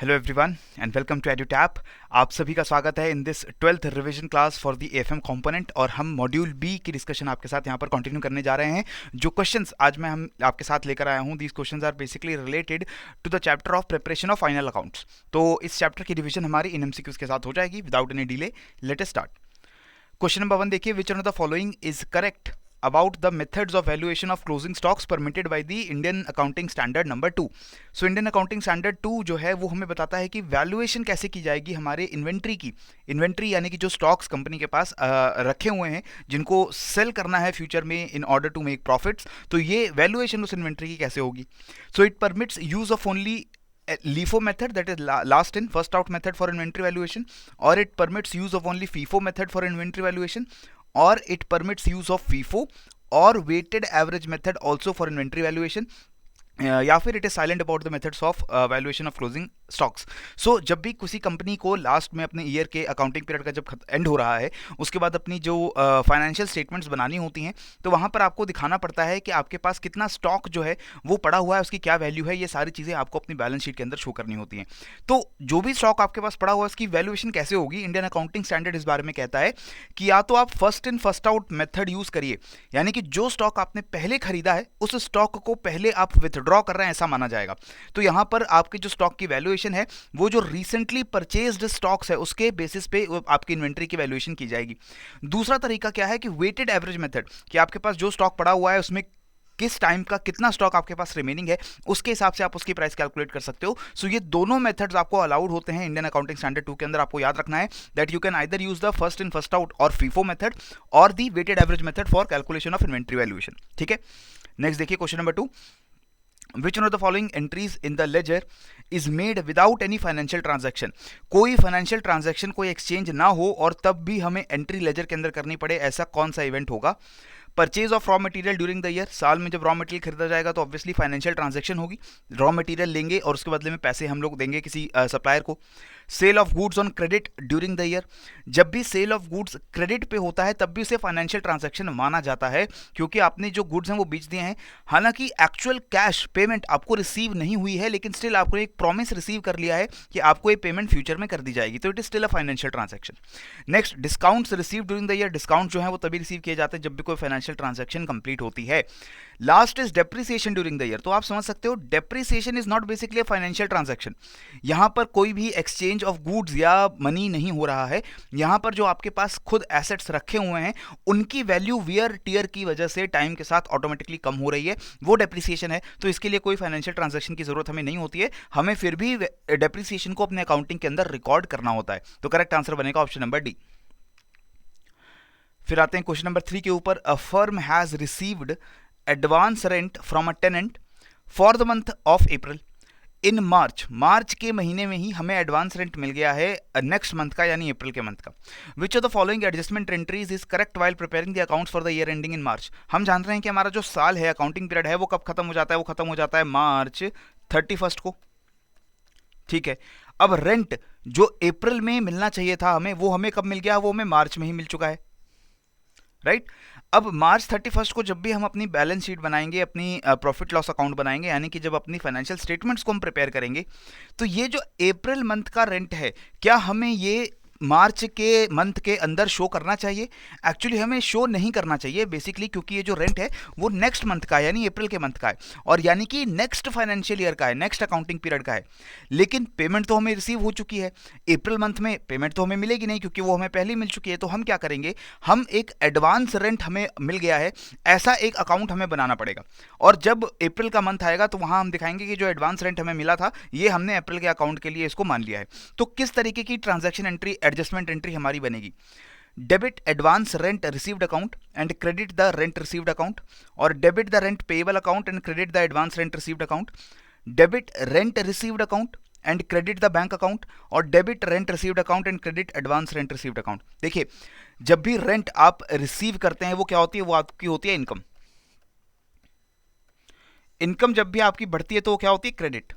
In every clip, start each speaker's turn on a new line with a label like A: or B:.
A: Hello everyone and welcome to Edutap. आप सभी का स्वागत है in this 12th revision class for the FM component. और हम मॉड्यूल बी की डिस्कशन आपके साथ यहाँ पर कंटिन्यू करने जा रहे हैं। जो क्वेश्चंस आज मैं हम आपके साथ लेकर आया हूँ, these questions are basically related to the chapter of preparation of final accounts. तो इस चैप्टर की डिवीजन हमारी इन एमसीक्यूज के साथ हो जाएगी without any delay. Let us start. Question number 1 देखिए, which one of the following is correct about the methods of valuation of closing stocks permitted by the Indian Accounting Standard number 2। So Indian Accounting Standard 2 जो है वो हमें बताता है कि valuation कैसे की जाएगी हमारे इन्वेंट्री की। इन्वेंट्री यानी कि जो स्टॉक्स कंपनी के पास रखे हुए हैं जिनको सेल करना है फ्यूचर में in order to make profits, तो ये वैल्यूएशन उस इन्वेंट्री की कैसे होगी। So it permits use of only LIFO method, that is last in first out method for inventory valuation, or it permits use of only FIFO method for inventory valuation, or it permits use of FIFO or weighted average method also for inventory valuation, या फिर it is silent about the methods of valuation of closing stocks. So जब भी किसी company को last में अपने year के accounting period का जब एंड हो रहा है उसके बाद अपनी जो फाइनेंशियल स्टेटमेंट्स बनानी होती हैं, तो वहाँ पर आपको दिखाना पड़ता है कि आपके पास कितना स्टॉक जो है वो पड़ा हुआ है, उसकी क्या वैल्यू है। ये सारी चीज़ें आपको अपनी बैलेंस शीट के अंदर शो करनी होती हैं। तो जो भी स्टॉक आपके पास पड़ा हुआ है उसकी वैल्यूएशन कैसे होगी, इंडियन अकाउंटिंग स्टैंडर्ड इस बारे में कहता है कि या तो आप first in first out method use करिए, यानी कि जो स्टॉक आपने पहले खरीदा है उस स्टॉक को पहले आप विथड्रॉ कर रहे हैं ऐसा माना जाएगा। तो यहां पर आपके जो स्टॉक की वैल्यूएशन है वो जो रिसेंटली परचेज्ड स्टॉक्स है उसके बेसिस पे आपकी इन्वेंट्री की वैल्यूएशन की जाएगी। दूसरा तरीका क्या है कि वेटेड एवरेज मेथड, कि आपके पास जो स्टॉक पड़ा हुआ है उसमें किस टाइम का कितना स्टॉक आपके पास रिमेनिंग है उसके हिसाब से आप उसकी प्राइस कैलकुलेट कर सकते हो। सो ये दोनों मेथड्स आपको अलाउड होते हैं इंडियन अकाउंटिंग स्टैंडर्ड 2 के अंदर। आपको याद रखना है that you can either use the first in first out or FIFO method or the weighted average method for calculation of inventory valuation. ठीक है, नेक्स्ट देखिए question number 2। Which one of the following entries in the ledger is made without any financial transaction? कोई financial transaction, कोई exchange ना हो और तब भी हमें एंट्री लेजर के अंदर करनी पड़े, ऐसा कौन सा इवेंट होगा। Purchase of raw material during the year, साल में जब रॉ मटेरियल खरीदा जाएगा तो ऑब्वियसली फाइनेंशियल ट्रांजैक्शन होगी। रॉ मटेरियल लेंगे और उसके बदले में पैसे हम लोग देंगे किसी सप्लायर को। Sale of goods on credit during the year, जब भी सेल ऑफ गुड्स क्रेडिट पे होता है तब भी उसे फाइनेंशियल ट्रांजैक्शन माना जाता है, क्योंकि आपने जो गुड्स हैं वो बेच दिए हैं। हालांकि एक्चुअल कैश पेमेंट आपको रिसीव नहीं हुई है, लेकिन स्टिल आपको एक प्रॉमिस रिसीव कर लिया है कि आपको ये पेमेंट फ्यूचर में कर दी जाएगी, तो it is still a financial transaction. Next, discounts receive during the year, discount जो है वो तभी रिसीव किए जाते हैं जब भी कोई फाइनेंशियल ट्रांजैक्शन कंप्लीट होती है। Last is depreciation during the year, तो आप समझ सकते हो depreciation is not basically a financial transaction. यहां पर कोई भी एक्सचेंज ऑफ गुड्स या मनी नहीं हो रहा है, यहां पर जो आपके पास खुद एसेट्स रखे हुए हैं उनकी वैल्यू वियर टियर की वजह से टाइम के साथ ऑटोमेटिकली कम हो रही है, वो डेप्रिसिएशन है। तो इसके लिए कोई फाइनेंशियल ट्रांजैक्शन की जरूरत हमें नहीं होती है, हमें फिर भी डेप्रिसिएशन को अपने अकाउंटिंग के अंदर रिकॉर्ड करना होता है। तो करेक्ट आंसर बनेगा ऑप्शन नंबर डी। फिर आते हैं क्वेश्चन नंबर 3 के ऊपर। A firm has received advance rent from a tenant for the month of April in March, मार्च के महीने में ही हमें एडवांस रेंट मिल गया है नेक्स्ट मंथ का, यानी अप्रैल के मंथ का। Which of the following adjustment entries is correct while preparing the accounts for the year ending in March. हम जान रहे हैं कि हमारा जो साल है, अकाउंटिंग पीरियड है, वो कब खत्म हो जाता है, वो खत्म हो जाता है मार्च 31 को। ठीक है, अब रेंट जो अप्रैल में मिलना चाहिए था हमें, वो हमें कब मिल गया, वो हमें मार्च में ही मिल चुका है, राइट। अब मार्च 31 को जब भी हम अपनी बैलेंस शीट बनाएंगे, अपनी प्रॉफिट लॉस अकाउंट बनाएंगे, यानी कि जब अपनी फाइनेंशियल स्टेटमेंट्स को हम प्रिपेयर करेंगे, तो ये जो अप्रैल मंथ का रेंट है, क्या हमें ये मार्च के मंथ के अंदर शो करना चाहिए? एक्चुअली हमें शो नहीं करना चाहिए बेसिकली, क्योंकि ये जो रेंट है वो नेक्स्ट मंथ का है, यानी अप्रैल के मंथ का है, और यानी कि नेक्स्ट फाइनेंशियल ईयर का है, नेक्स्ट अकाउंटिंग पीरियड का है। लेकिन पेमेंट तो हमें रिसीव हो चुकी है, अप्रैल मंथ में पेमेंट तो हमें मिलेगी नहीं क्योंकि वो हमें पहले ही मिल चुकी है। तो हम क्या करेंगे, हम एक एडवांस रेंट हमें मिल गया है ऐसा एक अकाउंट हमें बनाना पड़ेगा, और जब अप्रैल का मंथ आएगा तो वहां हम दिखाएंगे कि जो एडवांस रेंट हमें मिला था ये हमने अप्रैल के अकाउंट के लिए इसको मान लिया है। तो किस तरीके की ट्रांजैक्शन एंट्री, एडजस्टमेंट एंट्री हमारी बनेगी? Debit advance rent received account and credit the rent received account, और debit the rent payable account and credit the advance rent received account, debit rent received account and credit the bank account, और debit rent received account and credit advance rent received account. देखिए, जब भी rent आप receive करते हैं वो क्या होती है, वो आपकी होती है इनकम। इनकम जब भी आपकी बढ़ती है तो वो क्या होती है, क्रेडिट।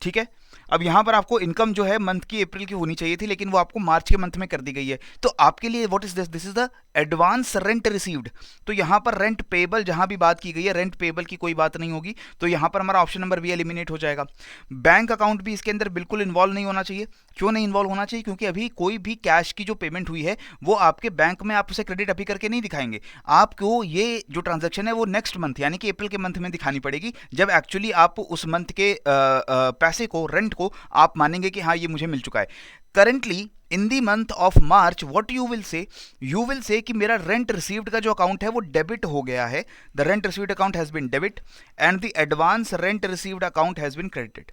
A: ठीक है। अब यहाँ पर आपको इनकम जो है मंथ की अप्रैल की होनी चाहिए थी, लेकिन वो आपको मार्च के मंथ में कर दी गई है। तो आपके लिए what is this, this is the advance rent received. तो यहाँ पर रेंट पेबल जहाँ भी बात की गई है, रेंट पेबल की कोई बात नहीं होगी, तो यहाँ पर हमारा ऑप्शन नंबर बी एलिमिनेट हो जाएगा। बैंक अकाउंट भी इसके अंदर बिल्कुल इन्वॉल्व नहीं होना चाहिए। क्यों नहीं इन्वॉल्व होना चाहिए? क्योंकि अभी कोई भी कैश की जो पेमेंट हुई है वो आपके बैंक में आप उसे क्रेडिट अभी करके नहीं दिखाएंगे। आपको ये जो ट्रांजैक्शन है वो नेक्स्ट मंथ यानी कि अप्रैल के मंथ में दिखानी पड़ेगी, जब एक्चुअली आप उस मंथ के पैसे को, रेंट को आप मानेंगे कि हाँ ये मुझे मिल चुका है। Currently in the month of March what you will say कि मेरा रेंट रिसीव्ड का जो अकाउंट है वो डेबिट हो गया है। The rent received account has been debit and the advance rent received account has been credited.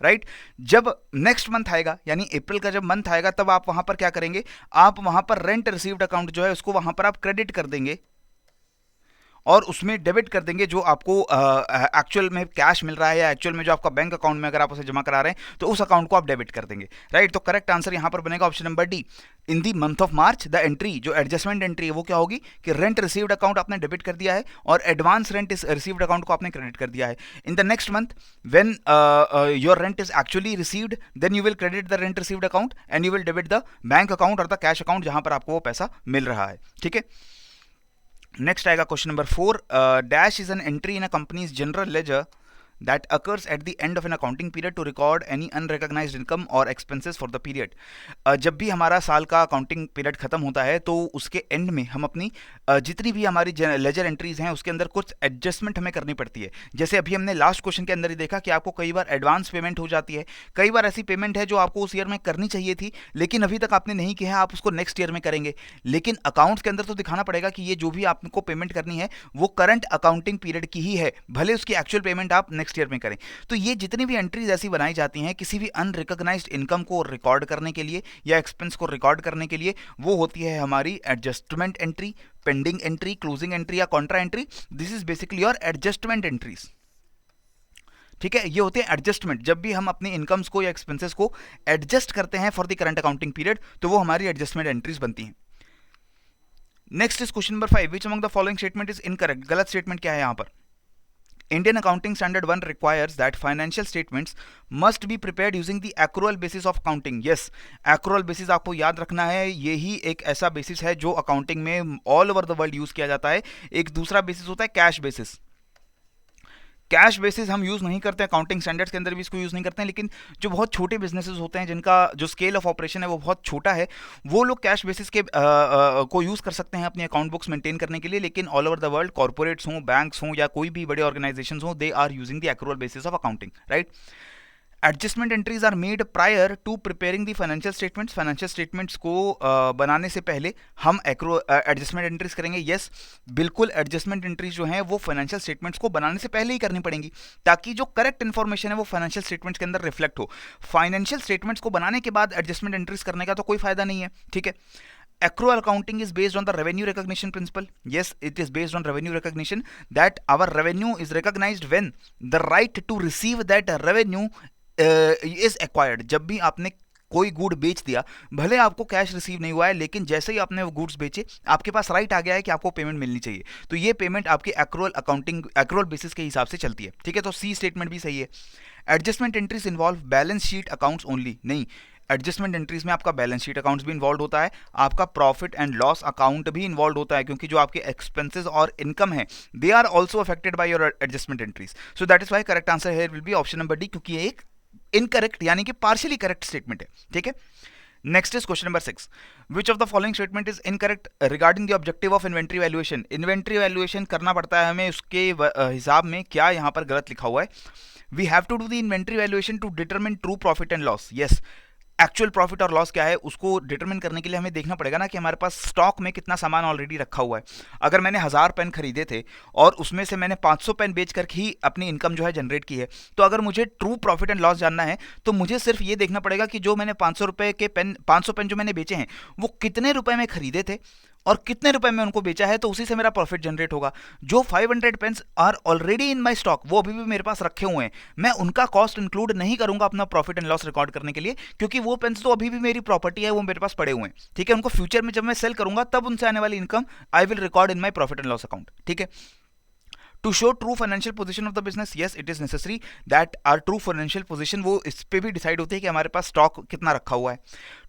A: Right, जब नेक्स्ट मंथ आएगा यानी अप्रैल का जब मंथ आएगा, तब आप वहां पर क्या करेंगे, आप वहां पर रेंट रिसीव्ड अकाउंट जो है उसको वहां पर आप क्रेडिट कर देंगे और उसमें डेबिट कर देंगे जो आपको एक्चुअल में कैश मिल रहा है या एक्चुअल में जो आपका बैंक अकाउंट में अगर आप उसे जमा करा रहे हैं तो उस अकाउंट को आप डेबिट कर देंगे। राइट, तो करेक्ट आंसर यहां पर बनेगा option number D. In the month of March the entry, जो एडजस्टमेंट एंट्री है वो क्या होगी कि रेंट रिसीव्ड अकाउंट आपने डेबिट कर दिया है और एडवांस रेंट रिसीव्ड अकाउंट को आपने क्रेडिट कर दिया है। In the next month when your rent is actually received, then you will credit the rent received account and you will debit the bank account or the cash account जहां पर आपको वो पैसा मिल रहा है। ठीक है, नेक्स्ट आएगा question number 4। Dash is an entry in a companies general ledger that occurs at the end of an accounting period to record any unrecognized income or expenses for the period। जब भी हमारा साल का accounting period खत्म होता है तो उसके एंड में हम अपनी जितनी भी हमारी लेजर एंट्रीज हैं उसके अंदर कुछ एडजस्टमेंट हमें करनी पड़ती है। जैसे अभी हमने लास्ट क्वेश्चन के अंदर ही देखा कि आपको कई बार एडवांस पेमेंट हो जाती है, कई बार ऐसी पेमेंट है जो आपको उस ईयर में करनी चाहिए थी लेकिन अभी तक आपने नहीं किया है, आप उसको नेक्स्ट ईयर में करेंगे। लेकिन अकाउंट्स के अंदर तो दिखाना पड़ेगा कि ये जो भी आपको पेमेंट करनी है वो करंट अकाउंटिंग पीरियड की ही है, भले उसकी एक्चुअल पेमेंट आप नेक्स्ट ईयर में करें। तो ये जितनी भी एंट्रीज ऐसी बनाई जाती हैं किसी भी अनरिकॉग्नाइज्ड इनकम को रिकॉर्ड करने के लिए या एक्सपेंस को रिकॉर्ड करने के लिए, वो होती है हमारी adjustment entry, pending entry, closing entry या contra entry. This is basically your adjustment entries. ठीक है, ये होते हैं एडजस्टमेंट। जब भी हम अपने इनकम्स को या एक्सपेंसेस को एडजस्ट करते हैं for the current accounting period तो वो हमारी एडजस्टमेंट एंट्रीज बनती हैं। Next is question number 5। Which among the following statement is incorrect. गलत स्टेटमेंट क्या है यहां पर? Indian Accounting Standard 1 requires that financial statements must be prepared using the accrual basis of accounting। Yes, accrual basis आपको याद रखना है, यही एक ऐसा बेसिस है जो अकाउंटिंग में all over the world use किया जाता है। एक दूसरा बेसिस होता है कैश बेसिस। कैश बेसिस हम यूज़ नहीं करते हैं, अकाउंटिंग स्टैंडर्ड्स के अंदर भी इसको यूज़ नहीं करते हैं, लेकिन जो बहुत छोटे बिजनेसेस होते हैं जिनका जो स्केल ऑफ ऑपरेशन है वो बहुत छोटा है, वो लोग कैश बेसिस के को यूज़ कर सकते हैं अपनी अकाउंट बुक्स मेंटेन करने के लिए। लेकिन all over the world corporates हों, बैंक्स हों या कोई भी बड़े ऑर्गेनाइजेशन हों, they are using the accrual basis of accounting. Right, adjustment entries are made prior to preparing the financial statements. Financial statements को बनाने से पहले हम एडजस्टमेंट एंट्रीज करेंगे। यस, बिल्कुल, एडजस्टमेंट एंट्रीज जो हैं वो फाइनेंशियल स्टेटमेंट्स को बनाने से पहले ही करनी पड़ेंगी ताकि जो करेक्ट इन्फॉर्मेशन है वो फाइनेंशियल स्टेटमेंट्स के अंदर रिफ्लेक्ट हो। फाइनेंशियल स्टेटमेंट्स को बनाने के बाद एडजस्टमेंट एंट्रीज करने का तो कोई फायदा नहीं है। ठीक है, accrual accounting is based on the revenue recognition principle। Yes, it is based on revenue recognition, that our revenue is recognized when the right to receive that revenue is acquired। जब भी आपने कोई गुड बेच दिया, भले आपको cash receive नहीं हुआ है, लेकिन जैसे ही आपने वो गुड्स बेचे आपके पास राइट आ गया है कि आपको पेमेंट मिलनी चाहिए, तो ये पेमेंट आपकी एक्रूअल बेसिस के हिसाब से चलती है। ठीक है, तो सी स्टेटमेंट भी सही है। Adjustment entries involve balance sheet accounts only. नहीं, एडजस्टमेंट एंट्रीज में आपका बैलेंस शीट अकाउंट्स भी इन्वॉल्व होता है, आपका प्रॉफिट एंड लॉस अकाउंट भी इन्वॉल्व होता है, क्योंकि जो आपके एक्सपेंसेस और इनकम है they are also affected by your adjustment entries. So that is why correct answer here will be option number D, क्योंकि ये एक इनकरेक्ट यानी कि पार्शियली करेक्ट स्टेटमेंट है। ठीक है, next is question number 6। Which of the following statement is incorrect regarding the objective of inventory valuation. Inventory valuation करना पड़ता है हमें, उसके हिसाब में क्या यहाँ पर गलत लिखा हुआ है? We have to do the inventory valuation to determine true profit and loss. Yes, actual profit और लॉस क्या है उसको डिटरमिन करने के लिए हमें देखना पड़ेगा ना कि हमारे पास स्टॉक में कितना सामान ऑलरेडी रखा हुआ है। अगर मैंने 1000 पेन खरीदे थे और उसमें से मैंने 500 पेन बेच कर ही अपनी इनकम जो है जनरेट की है, तो अगर मुझे ट्रू प्रॉफिट एंड लॉस जानना है तो मुझे सिर्फ ये देखना पड़ेगा कि जो मैंने 500 पेन जो मैंने बेचे हैं वो कितने रुपए में खरीदे थे और कितने रुपए में उनको बेचा है, तो उसी से मेरा प्रॉफिट जनरेट होगा। जो 500 pens are already in my stock, वो अभी भी मेरे पास रखे हुए हैं, मैं उनका कॉस्ट इंक्लूड नहीं करूंगा अपना प्रॉफिट एंड लॉस रिकॉर्ड करने के लिए, क्योंकि वो पेन्स तो अभी भी मेरी प्रॉपर्टी है, वो मेरे पास पड़े हुए हैं। ठीक है, उनको फ्यूचर में जब मैं सेल करूंगा तब उनसे आने वाली income I will record in my profit and loss account. ठीक है, to show true financial position of the business, yes it is necessary that our true financial position, वो इस पे भी डिसाइड होती है कि हमारे पास स्टॉक कितना रखा हुआ है।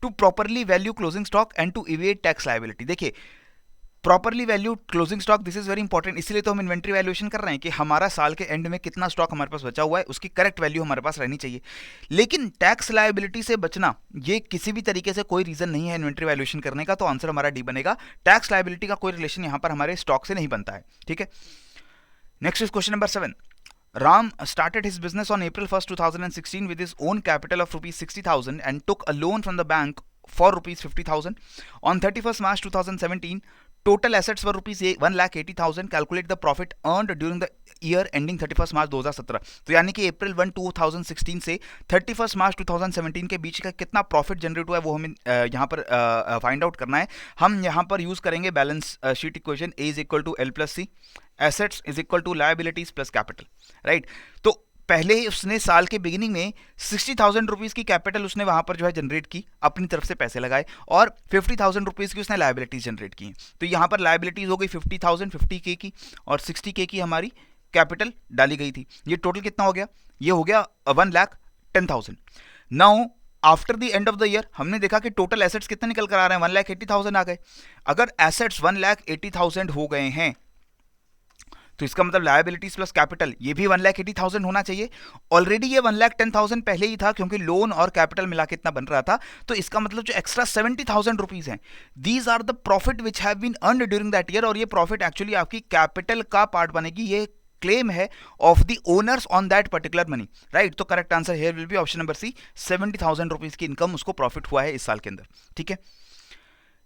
A: To properly value closing stock and to evade tax liability. देखिए properly value closing stock, this is very important, इसलिए तो हम इन्वेंट्री वैल्यूएशन कर रहे हैं कि हमारा साल के एंड में कितना स्टॉक हमारे पास बचा हुआ है उसकी करेक्ट वैल्यू हमारे पास रहनी चाहिए। लेकिन टैक्स लायबिलिटी से बचना ये किसी भी तरीके से कोई रीजन नहीं है इन्वेंट्री वैल्यूएशन करने का, तो आंसर हमारा डी बनेगा। टैक्स लायबिलिटी का कोई रिलेशन यहां पर हमारे स्टॉक से नहीं बनता है, ठीक है। Next is question number 7। Ram started his business on April 1st, 2016 with his own capital of rupees 60,000 and took a loan from the bank for rupees 50,000. On 31st March 2017, total assets were rupees 1,80,000. Calculate the profit earned during the year ending 31st March 2017. तो यानी कि अप्रैल 1, 2016 से 31st मार्च 2017 के बीच का कितना profit generate हुआ है वो हमें यहाँ पर फाइंड आउट करना है। हम यहाँ पर यूज करेंगे balance sheet equation, A is equal to L plus C, assets is equal to liabilities plus capital, right. तो पहले उसने साल के बिगिनिंग में 60,000 रुपीज की कैपिटल उसने वहां पर जो है जनरेट की, अपनी तरफ से पैसे लगाए, और 50,000 रुपीज की उसने लायबिलिटीज जनरेट की। तो यहां पर लायबिलिटीज हो गई 50,000, 50K की, और 60K की हमारी कैपिटल डाली गई थी। ये टोटल कितना हो गया? ये हो गया 1,10,000। Now after the end of the year हमने देखा कि टोटल एसेट्स कितने निकल कर आ रहे हैं, 1,80,000 आ गए। अगर एसेट्स 1,80,000 हो गए हैं तो इसका मतलब लायबिलिटीज प्लस कैपिटल ये भी 1,80,000 होना चाहिए। ऑलरेडी ये 1,10,000 पहले ही था क्योंकि लोन और कैपिटल मिला के इतना बन रहा था, तो इसका मतलब जो एक्स्ट्रा 70,000 रुपीज हैं, these are the profit which have been earned during that year, और ये प्रॉफिट एक्चुअली आपकी कैपिटल का पार्ट बनेगी। ये क्लेम है of the owners on that particular money, right. तो correct answer here will be option number C, 70,000 rupees की income उसको प्रॉफिट हुआ है इस साल के अंदर, ठीक है।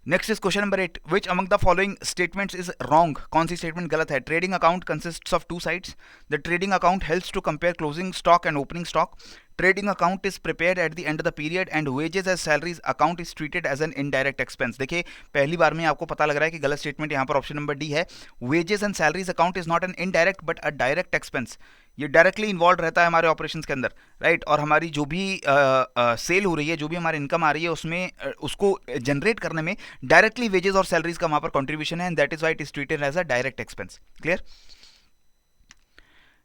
A: Next is question number 8। Which among the following statements is wrong? कौन सी स्टेटमेंट गलत है? Trading account consists of 2 sides. The trading account helps to compare closing stock and opening stock. Trading account is prepared at the end of the period and wages as salaries account is treated as an indirect expense. देखिए पहली बार में आपको पता लग रहा है कि गलत स्टेटमेंट यहाँ पर ऑप्शन नंबर डी है। Wages and salaries account is not an indirect but a direct expense. ये डायरेक्टली इन्वॉल्व रहता है हमारे ऑपरेशंस के अंदर, राइट। और हमारी जो भी सेल हो रही है, जो भी हमारी इनकम आ रही है, उसमें उसको जनरेट करने में डायरेक्टली वेजेस और सैलरीज का वहां पर कंट्रीब्यूशन है, and that is why it is treated as a direct expense. Clear?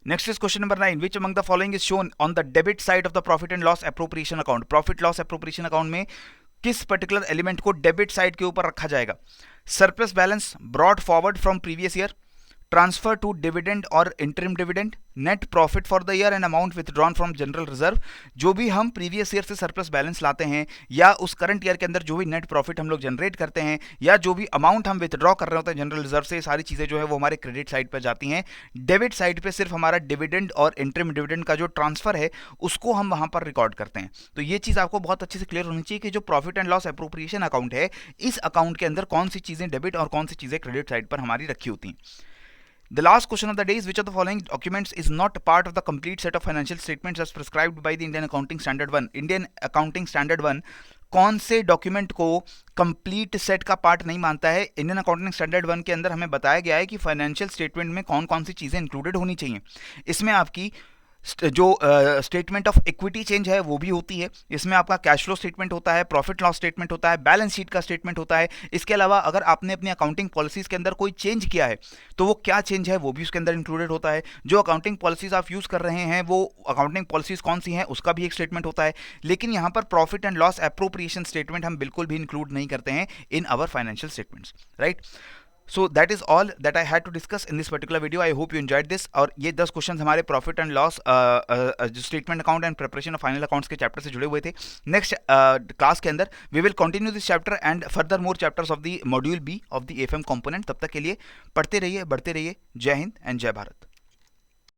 A: Next is question number 9. Which among the following is shown on the debit side of the profit and loss appropriation account? Profit loss appropriation account में किस particular element को debit side के ऊपर रखा जाएगा? Surplus balance brought forward from previous year, transfer to dividend और interim dividend, net profit for the year and amount withdrawn from general reserve. जो भी हम प्रीवियस ईयर से सरप्लस बैलेंस लाते हैं, या उस करंट ईयर के अंदर जो भी नेट प्रॉफिट हम लोग जनरेट करते हैं, या जो भी अमाउंट हम विथड्रॉ कर रहे होते हैं जनरल रिजर्व से, सारी चीज़ें जो है वो हमारे क्रेडिट साइड पर जाती हैं। डेबिट साइड पे सिर्फ हमारा डिविडेंड और इंटरिम डिविडेंड का जो ट्रांसफर है उसको हम वहां पर रिकॉर्ड करते हैं। तो ये चीज़ आपको बहुत अच्छे से क्लियर होनी चाहिए कि जो profit and loss appropriation account है, इस अकाउंट के अंदर कौन सी चीज़ें डेबिट और कौन सी चीज़ें क्रेडिट साइड पर हमारी रखी होती हैं। The last question of the day is which of the following documents is not part of the complete set of financial statements as prescribed by the Indian Accounting Standard 1? Indian Accounting Standard 1 कौन से document को complete set का part नहीं मानता है? Indian accounting standard 1 के अंदर हमें बताया गया है कि फाइनेंशियल स्टेटमेंट में कौन कौन सी चीज़ें इंक्लूडेड होनी चाहिए। इसमें आपकी जो स्टेटमेंट ऑफ इक्विटी चेंज है वो भी होती है, इसमें आपका कैश फ्लो स्टेटमेंट होता है, प्रॉफिट लॉस स्टेटमेंट होता है, बैलेंस शीट का स्टेटमेंट होता है। इसके अलावा अगर आपने अपनी अकाउंटिंग पॉलिसीज के अंदर कोई चेंज किया है तो वो क्या चेंज है वो भी उसके अंदर इंक्लूडेड होता है। जो अकाउंटिंग पॉलिसीज आप यूज़ कर रहे हैं वो अकाउंटिंग पॉलिसीज कौन सी हैं उसका भी एक स्टेटमेंट होता है। लेकिन यहाँ पर profit and loss appropriation statement हम बिल्कुल भी इंक्लूड नहीं करते हैं in our financial statements, right. So that is all that I had to discuss in this particular video. I hope you enjoyed this. और ये 10 क्वेश्चन हमारे प्रॉफिट एंड लॉस जो statement account and preparation of final accounts के chapter से जुड़े हुए थे। Next class के अंदर we will continue this chapter and further more chapters of the module B of the FM component. तब तक के लिए पढ़ते रहिए, बढ़ते रहिए। जय हिंद एंड जय भारत।